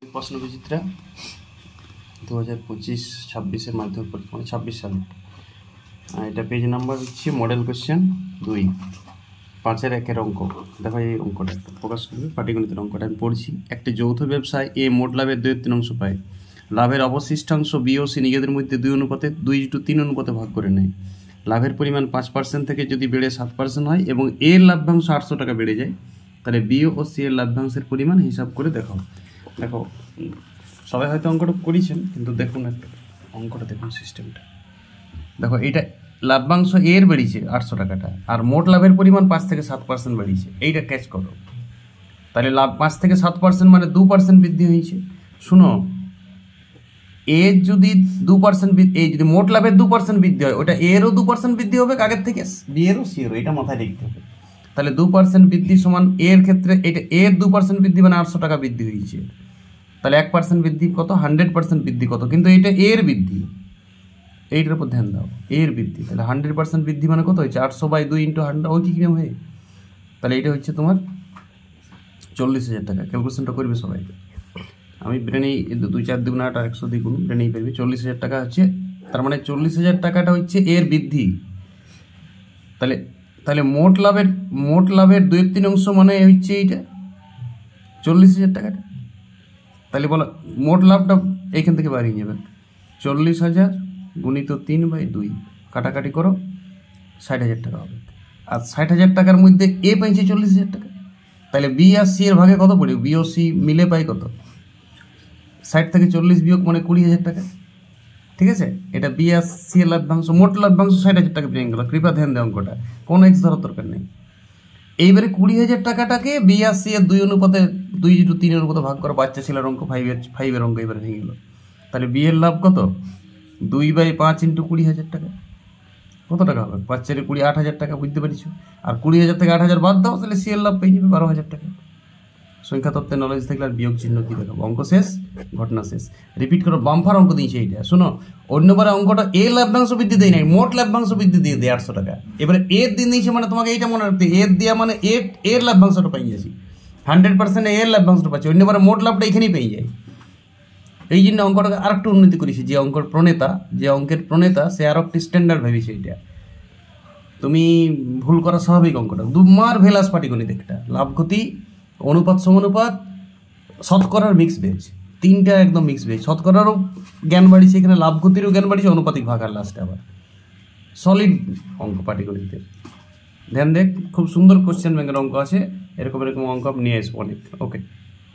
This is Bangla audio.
প্রশ্ন বিচিত্রা 2025-26 মাধ্যমিক পরীক্ষা 26 সালে। এটা পেজ নাম্বার হচ্ছে মডেল কোশ্চেন 2 5-1 অঙ্ক। দেখো এই অঙ্কটা ফোকাস করবে, পাটিগণিতের অঙ্কটা আমি পড়ছি। একটি যৌথ ব্যবসায় এ মোট লাভের 2/3 পায়। লাভের অবশিষ্টাংশ বি ও সি নিজেদের মধ্যে 2:3 অনুপাতে ভাগ করে নেয়। লাভের পরিমাণ 5% থেকে যদি বেড়ে 7% হয় এবং এর লভ্যাংশ 800 টাকা বেড়ে যায়, তাহলে বি ও সি এর লভ্যাংশের পরিমাণ হিসাব করে দেখাও। দেখো সবাই হয়তো অঙ্কটা করেছেন, কিন্তু দেখুন একটা অঙ্কটা দেখুন, সিস্টেমটা দেখো। এটা লভ্যাংশ এর বেড়েছে 800 টাকাটা, আর মোট লাভের পরিমাণ 5 থেকে 7% বেড়েছে। এইটা ক্যাচ করো। তাহলে লাভ 5 থেকে 7% মানে 2% বৃদ্ধি হয়েছে। শুনো, এর যদি 2% এই যদি মোট লাভের 2% বৃদ্ধি হয়, ওটা এরও 2% বৃদ্ধি হবে আগের থেকে, বি এরও সি এরও, এটা মাথায় রাখতে হবে। তাহলে 2% বৃদ্ধি সমান এর ক্ষেত্রে এটা এর 2% বৃদ্ধি মানে 800 টাকা বৃদ্ধি হয়েছে। তাহলে 1% বৃদ্ধি কত, 100% বৃদ্ধি কত, কিন্তু এটা এর বৃদ্ধি, এইটার উপর ধ্যান দাও, এর বৃদ্ধি। তাহলে 100% বৃদ্ধি মানে কত হয়েছে, 800/2 × 100, ওই কি কিরম হয়ে। তাহলে এটা হচ্ছে তোমার 40,000 টাকা। ক্যালকুলেশনটা করবে সবাই। আমি ব্রেনেই 2-4 দ্বিগুণ 8 আর 100 দ্বিগুণ ব্রেনেই পারবি। 40,000 টাকা হচ্ছে, তার মানে 40,000 টাকাটা হচ্ছে এর বৃদ্ধি। তাহলে মোট লাভের 2/3 মানে হচ্ছে এইটা 40,000 টাকাটা। তাহলে বলো মোট লাভটা এইখান থেকে বাড়িয়ে যাবে। 40,000 গুণিত 3/2 কাটাকাটি করো, 60,000 টাকা হবে। আর 60,000 টাকার মধ্যে এ পাইছে 40,000 টাকা। তাহলে বি আর সি এর ভাগে কত পড়ে, বি ও সি মিলে পাই কত, 60 থেকে 40 বিয়োগ মানে 20,000 টাকা। ঠিক আছে, এটা বি আর সি এর লভ্যাংশ, মোট লভ্যাংশ 60,000 টাকা পেয়ে গেল। কৃপা ধ্যান দেয় অঙ্কটা, কোনো এক্স ধরার দরকার নেই। এইবারে 20,000 টাকাটাকে বি আর সি এর 2:3 অনুপাতে ভাগ করা। বাচ্চা ছেলের অঙ্ক, 5-এর অঙ্ক এবারে হয়ে গেল। তাহলে বি এর লাভ কত, 2/5 × 20,000 টাকা। কত টাকা হবে, 5-4-20, 8,000 টাকা। বুঝতে পারছো? আর 20,000 থেকে 8,000 বাদ দাও, তাহলে সি এর লাভ পেয়ে যাবে 12,000 টাকা। সংখ্যা তত্ত্বের নলেজ থাকলে আর বিয়োগ চিহ্ন কি দেখাবো। অঙ্ক শেষ, ঘটনা শেষ। রিপিট করো, বাম্পার অঙ্ক দিয়েছে এইটা। শোনো, অন্যবারে অঙ্কটা এ লভ্যাংশ বৃদ্ধি দেয় নাই, মোট লভ্যাংশ বৃদ্ধি দিয়ে দেয় 800 টাকা। এবারে এর দিন দিয়েছে মানে তোমাকে এইটা মনে রাখতে, এর দেওয়া মানে এর লভ্যাংশটা পাই যাচ্ছি, 100% এর লভ্যাংশটা পাচ্ছি। অন্যবারে মোট লাভটা এখানেই পেয়ে যায়। এই জন্য অঙ্কটাকে আর একটু উন্নতি করেছি। যে অঙ্কের প্রণেতা সে আর একটি স্ট্যান্ডার্ড ভেবেছে। এটা তুমি ভুল করা স্বাভাবিক। অঙ্কটা দুমার ভেলাস পাটিগণিত, একটা লাভ ক্ষতি, অনুপাত সমানুপাত, শতকরার মিক্স বেজ, 3টা একদম মিক্স বেজ। শতকরারও জ্ঞান বাড়িছে এখানে, লাভ ক্ষতিরও জ্ঞান বাড়িছে, অনুপাতিক ভাগ আর লাস্টে আবার সলিড অঙ্ক পাটিগণিতের। ধ্যান দেখ, খুব সুন্দর কোশ্চেন ব্যাংকের অঙ্ক আছে। এরকম অঙ্ক নিয়ে আসবো অনেক। ওকে।